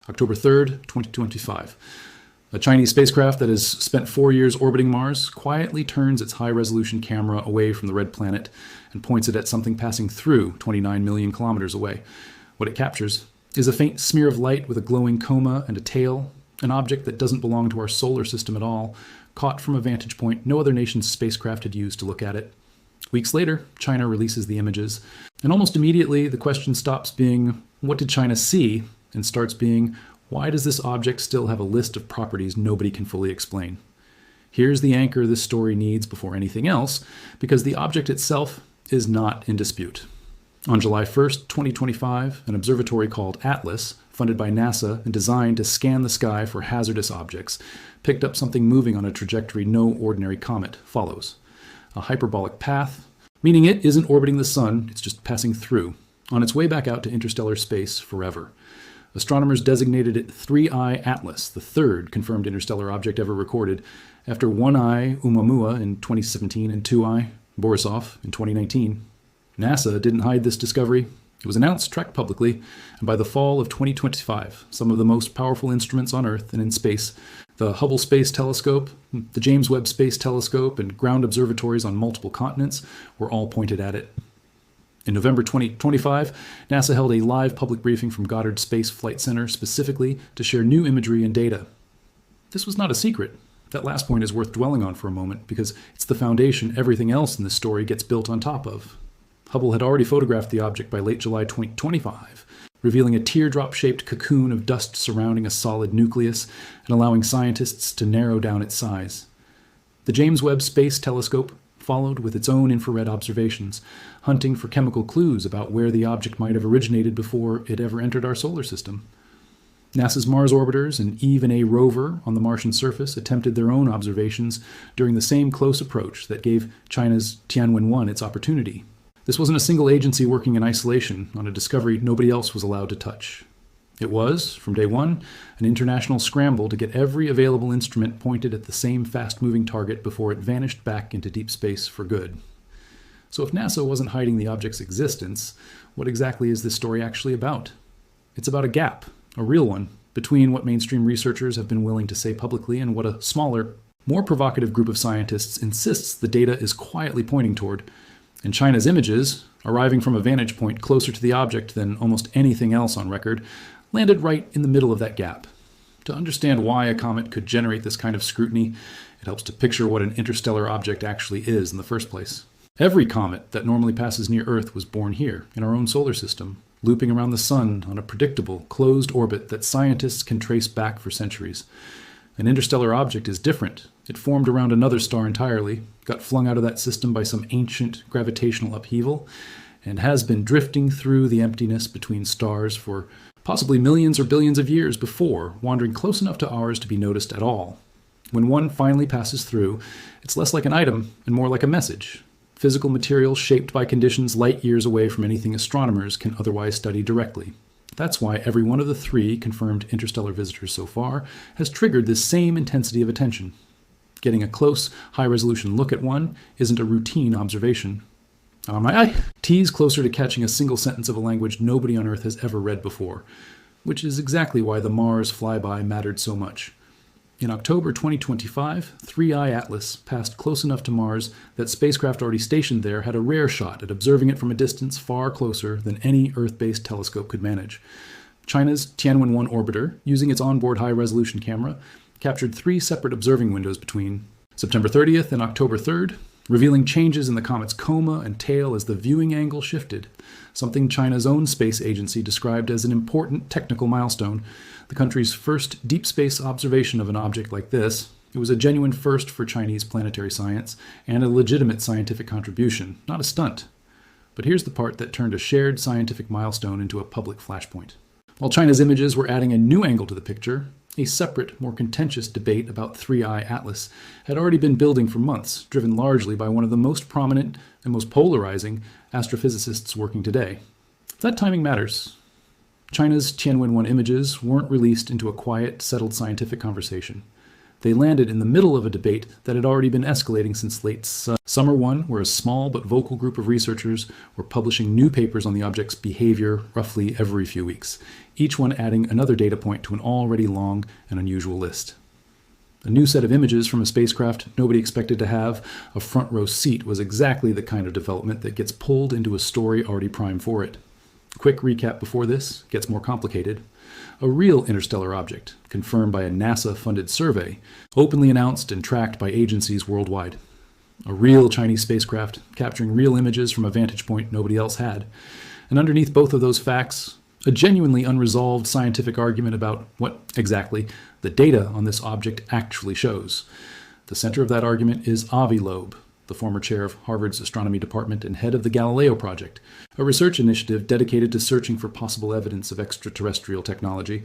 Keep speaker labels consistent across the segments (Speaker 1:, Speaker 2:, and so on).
Speaker 1: October 3rd, 2025. A Chinese spacecraft that has spent 4 years orbiting Mars quietly turns its high-resolution camera away from the red planet and points it at something passing through 29 million kilometers away. What it captures is a faint smear of light with a glowing coma and a tail, an object that doesn't belong to our solar system at all, caught from a vantage point no other nation's spacecraft had used to look at it. Weeks later, China releases the images, and almost immediately the question stops being, what did China see? And starts being, why does this object still have a list of properties nobody can fully explain? Here's the anchor this story needs before anything else, because the object itself is not in dispute. On July 1st, 2025, an observatory called Atlas, funded by NASA and designed to scan the sky for hazardous objects, picked up something moving on a trajectory no ordinary comet follows. A hyperbolic path, meaning it isn't orbiting the sun, it's just passing through, on its way back out to interstellar space forever. Astronomers designated it 3I Atlas, the third confirmed interstellar object ever recorded, after 1I Oumuamua in 2017 and 2I Borisov in 2019. NASA didn't hide this discovery. It was announced, tracked publicly, and by the fall of 2025, some of the most powerful instruments on Earth and in space, the Hubble Space Telescope, the James Webb Space Telescope, and ground observatories on multiple continents, were all pointed at it. In November 2025, NASA held a live public briefing from Goddard Space Flight Center specifically to share new imagery and data. This was not a secret. That last point is worth dwelling on for a moment because it's the foundation everything else in this story gets built on top of. Hubble had already photographed the object by late July 2025, revealing a teardrop-shaped cocoon of dust surrounding a solid nucleus and allowing scientists to narrow down its size. The James Webb Space Telescope followed with its own infrared observations, hunting for chemical clues about where the object might have originated before it ever entered our solar system. NASA's Mars orbiters and even a rover on the Martian surface attempted their own observations during the same close approach that gave China's Tianwen-1 its opportunity. This wasn't a single agency working in isolation on a discovery nobody else was allowed to touch. It was, from day one, an international scramble to get every available instrument pointed at the same fast-moving target before it vanished back into deep space for good. So if NASA wasn't hiding the object's existence, what exactly is this story actually about? It's about a gap, a real one, between what mainstream researchers have been willing to say publicly and what a smaller, more provocative group of scientists insists the data is quietly pointing toward. And China's images, arriving from a vantage point closer to the object than almost anything else on record, landed right in the middle of that gap. To understand why a comet could generate this kind of scrutiny, it helps to picture what an interstellar object actually is in the first place. Every comet that normally passes near Earth was born here, in our own solar system, looping around the sun on a predictable, closed orbit that scientists can trace back for centuries. An interstellar object is different. It formed around another star entirely, got flung out of that system by some ancient gravitational upheaval, and has been drifting through the emptiness between stars for possibly millions or billions of years before wandering close enough to ours to be noticed at all. When one finally passes through, it's less like an item and more like a message. Physical material shaped by conditions light years away from anything astronomers can otherwise study directly. That's why every one of the 3 confirmed interstellar visitors so far has triggered this same intensity of attention. Getting a close, high-resolution look at one isn't a routine observation. My eye tease closer to catching a single sentence of a language nobody on Earth has ever read before, which is exactly why the Mars flyby mattered so much. In October 2025, 3I Atlas passed close enough to Mars that spacecraft already stationed there had a rare shot at observing it from a distance far closer than any Earth-based telescope could manage. China's Tianwen-1 orbiter, using its onboard high-resolution camera, captured 3 separate observing windows between September 30th and October 3rd, revealing changes in the comet's coma and tail as the viewing angle shifted, something China's own space agency described as an important technical milestone, the country's first deep space observation of an object like this. It was a genuine first for Chinese planetary science and a legitimate scientific contribution, not a stunt. But here's the part that turned a shared scientific milestone into a public flashpoint. While China's images were adding a new angle to the picture, a separate, more contentious debate about 3I Atlas had already been building for months, driven largely by one of the most prominent and most polarizing astrophysicists working today. That timing matters. China's Tianwen-1 images weren't released into a quiet, settled scientific conversation. They landed in the middle of a debate that had already been escalating since late summer one, where a small but vocal group of researchers were publishing new papers on the object's behavior roughly every few weeks, each one adding another data point to an already long and unusual list. A new set of images from a spacecraft nobody expected to have a front row seat was exactly the kind of development that gets pulled into a story already primed for it. Quick recap before this gets more complicated. A real interstellar object, confirmed by a NASA-funded survey, openly announced and tracked by agencies worldwide. A real Chinese spacecraft, capturing real images from a vantage point nobody else had. And underneath both of those facts, a genuinely unresolved scientific argument about what, exactly, the data on this object actually shows. The center of that argument is Avi Loeb, the former chair of Harvard's astronomy department and head of the Galileo Project, a research initiative dedicated to searching for possible evidence of extraterrestrial technology.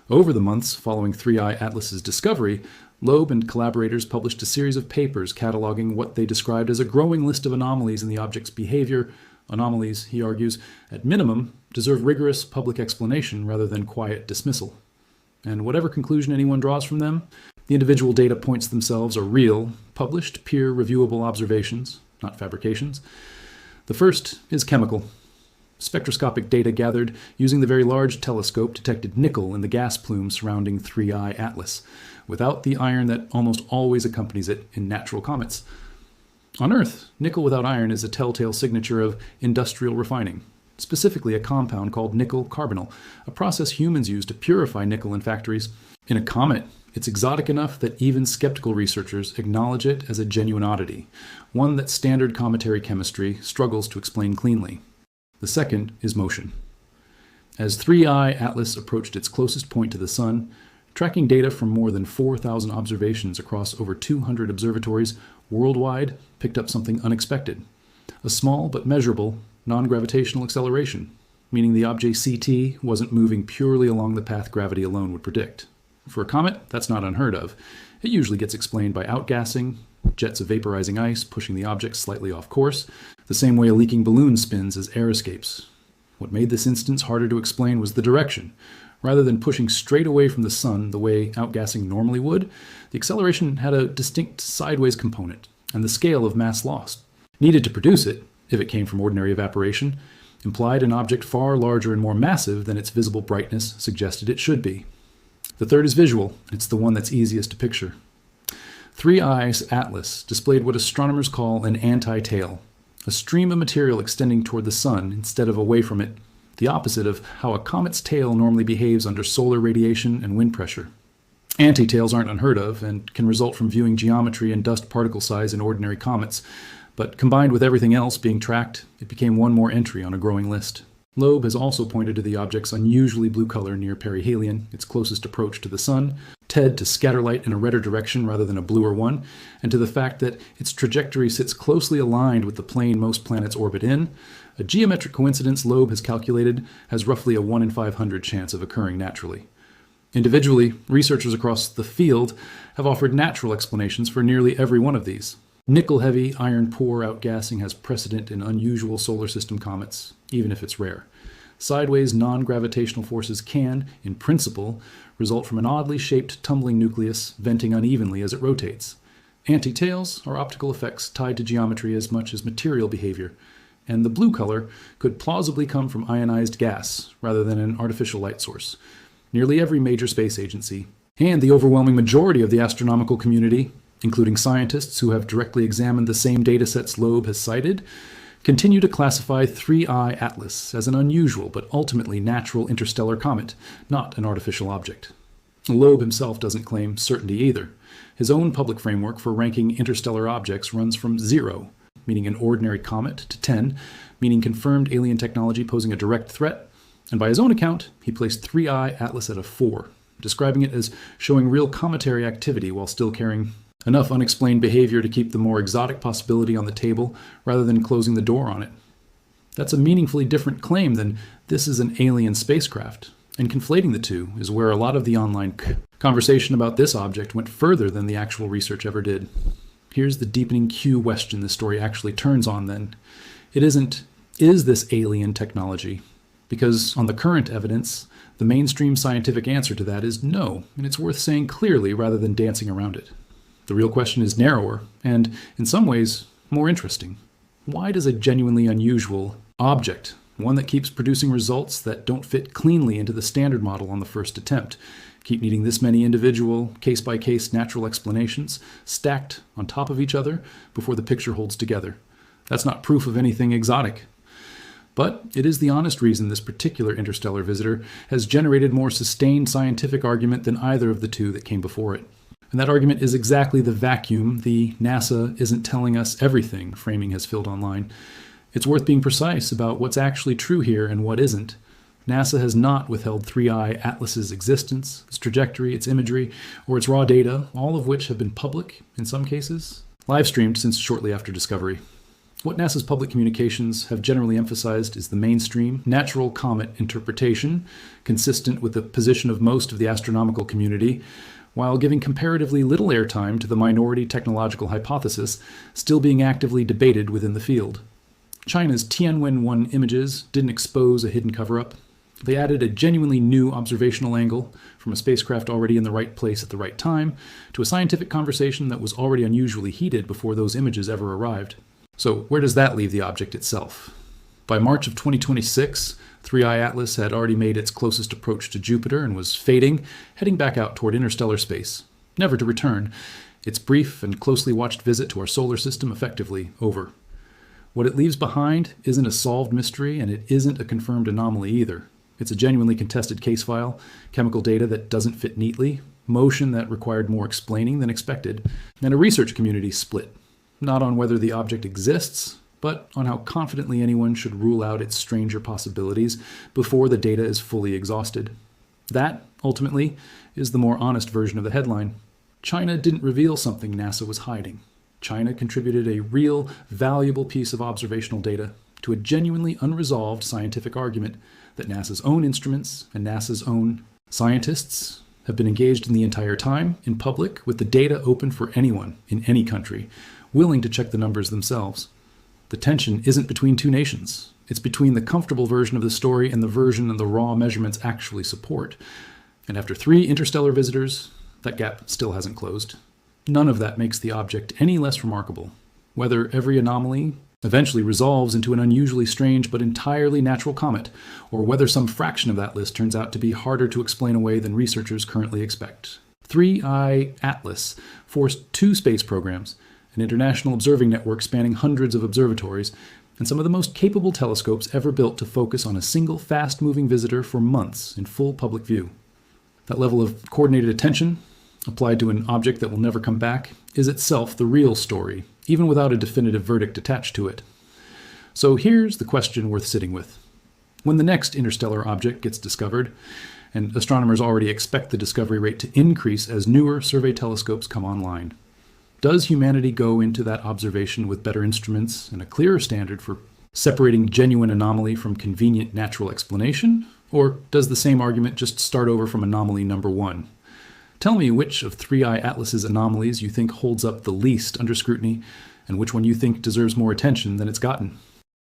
Speaker 1: Over the months following 3I Atlas's discovery, Loeb and collaborators published a series of papers cataloging what they described as a growing list of anomalies in the object's behavior. Anomalies, he argues, at minimum, deserve rigorous public explanation rather than quiet dismissal. And whatever conclusion anyone draws from them, the individual data points themselves are real, published, peer-reviewable observations, not fabrications. The first is chemical. Spectroscopic data gathered using the Very Large Telescope detected nickel in the gas plume surrounding 3I Atlas, without the iron that almost always accompanies it in natural comets. On Earth, nickel without iron is a telltale signature of industrial refining, specifically a compound called nickel carbonyl, a process humans use to purify nickel in factories. In a comet, it's exotic enough that even skeptical researchers acknowledge it as a genuine oddity, one that standard cometary chemistry struggles to explain cleanly. The second is motion. As 3I Atlas approached its closest point to the Sun, tracking data from more than 4,000 observations across over 200 observatories worldwide picked up something unexpected. A small but measurable non-gravitational acceleration, meaning the object CT wasn't moving purely along the path gravity alone would predict. For a comet, that's not unheard of. It usually gets explained by outgassing, jets of vaporizing ice pushing the object slightly off course, the same way a leaking balloon spins as air escapes. What made this instance harder to explain was the direction. Rather than pushing straight away from the Sun the way outgassing normally would, the acceleration had a distinct sideways component, and the scale of mass lost needed to produce it, if it came from ordinary evaporation, implied an object far larger and more massive than its visible brightness suggested it should be. The third is visual. It's the one that's easiest to picture. 3I's Atlas displayed what astronomers call an anti-tail, a stream of material extending toward the Sun instead of away from it, the opposite of how a comet's tail normally behaves under solar radiation and wind pressure. Anti-tails aren't unheard of and can result from viewing geometry and dust particle size in ordinary comets, but combined with everything else being tracked, it became one more entry on a growing list. Loeb has also pointed to the object's unusually blue color near perihelion, its closest approach to the Sun, Ted to scatter light in a redder direction rather than a bluer one, and to the fact that its trajectory sits closely aligned with the plane most planets orbit in, a geometric coincidence Loeb has calculated has roughly a 1 in 500 chance of occurring naturally. Individually, researchers across the field have offered natural explanations for nearly every one of these. Nickel-heavy, iron-poor outgassing has precedent in unusual solar system comets, even if it's rare. Sideways non-gravitational forces can, in principle, result from an oddly shaped tumbling nucleus venting unevenly as it rotates. Anti-tails are optical effects tied to geometry as much as material behavior, and the blue color could plausibly come from ionized gas rather than an artificial light source. Nearly every major space agency, and the overwhelming majority of the astronomical community, including scientists who have directly examined the same datasets Loeb has cited, continue to classify 3I Atlas as an unusual but ultimately natural interstellar comet, not an artificial object. Loeb himself doesn't claim certainty either. His own public framework for ranking interstellar objects runs from 0, meaning an ordinary comet, to 10, meaning confirmed alien technology posing a direct threat, and by his own account, he placed 3I Atlas at a 4, describing it as showing real cometary activity while still carrying enough unexplained behavior to keep the more exotic possibility on the table rather than closing the door on it. That's a meaningfully different claim than this is an alien spacecraft, and conflating the two is where a lot of the online conversation about this object went further than the actual research ever did. Here's the deepening question this story actually turns on then. It isn't, is this alien technology? Because on the current evidence, The mainstream scientific answer to that is no, and it's worth saying clearly rather than dancing around it. The real question is narrower, and, in some ways, more interesting. Why does a genuinely unusual object, one that keeps producing results that don't fit cleanly into the standard model on the first attempt, keep needing this many individual, case-by-case natural explanations stacked on top of each other before the picture holds together? That's not proof of anything exotic. But it is the honest reason this particular interstellar visitor has generated more sustained scientific argument than either of the two that came before it. And that argument is exactly the vacuum the NASA isn't telling us everything framing has filled online. It's worth being precise about what's actually true here and what isn't. NASA has not withheld 3I Atlas's existence, its trajectory, its imagery, or its raw data, all of which have been public, in some cases, live-streamed since shortly after discovery. What NASA's public communications have generally emphasized is the mainstream, natural comet interpretation, consistent with the position of most of the astronomical community, while giving comparatively little airtime to the minority technological hypothesis still being actively debated within the field. China's Tianwen-1 images didn't expose a hidden cover-up. They added a genuinely new observational angle from a spacecraft already in the right place at the right time to a scientific conversation that was already unusually heated before those images ever arrived. So where does that leave the object itself? By March of 2026, 3I Atlas had already made its closest approach to Jupiter and was fading, heading back out toward interstellar space, never to return. Its brief and closely watched visit to our solar system effectively over. What it leaves behind isn't a solved mystery, and it isn't a confirmed anomaly either. It's a genuinely contested case file, chemical data that doesn't fit neatly, motion that required more explaining than expected, and a research community split. Not on whether the object exists, but on how confidently anyone should rule out its stranger possibilities before the data is fully exhausted. That, ultimately, is the more honest version of the headline. China didn't reveal something NASA was hiding. China contributed a real, valuable piece of observational data to a genuinely unresolved scientific argument that NASA's own instruments and NASA's own scientists have been engaged in the entire time, in public, with the data open for anyone, in any country, willing to check the numbers themselves. The tension isn't between two nations. It's between the comfortable version of the story and the version the raw measurements actually support. And after 3 interstellar visitors, that gap still hasn't closed. None of that makes the object any less remarkable. Whether every anomaly eventually resolves into an unusually strange but entirely natural comet, or whether some fraction of that list turns out to be harder to explain away than researchers currently expect. 3I Atlas forced 2 space programs, an international observing network spanning hundreds of observatories, and some of the most capable telescopes ever built to focus on a single fast-moving visitor for months in full public view. That level of coordinated attention, applied to an object that will never come back, is itself the real story, even without a definitive verdict attached to it. So here's the question worth sitting with. When the next interstellar object gets discovered, and astronomers already expect the discovery rate to increase as newer survey telescopes come online, does humanity go into that observation with better instruments and a clearer standard for separating genuine anomaly from convenient natural explanation? Or does the same argument just start over from anomaly number 1? Tell me which of 3I Atlas's anomalies you think holds up the least under scrutiny, and which one you think deserves more attention than it's gotten.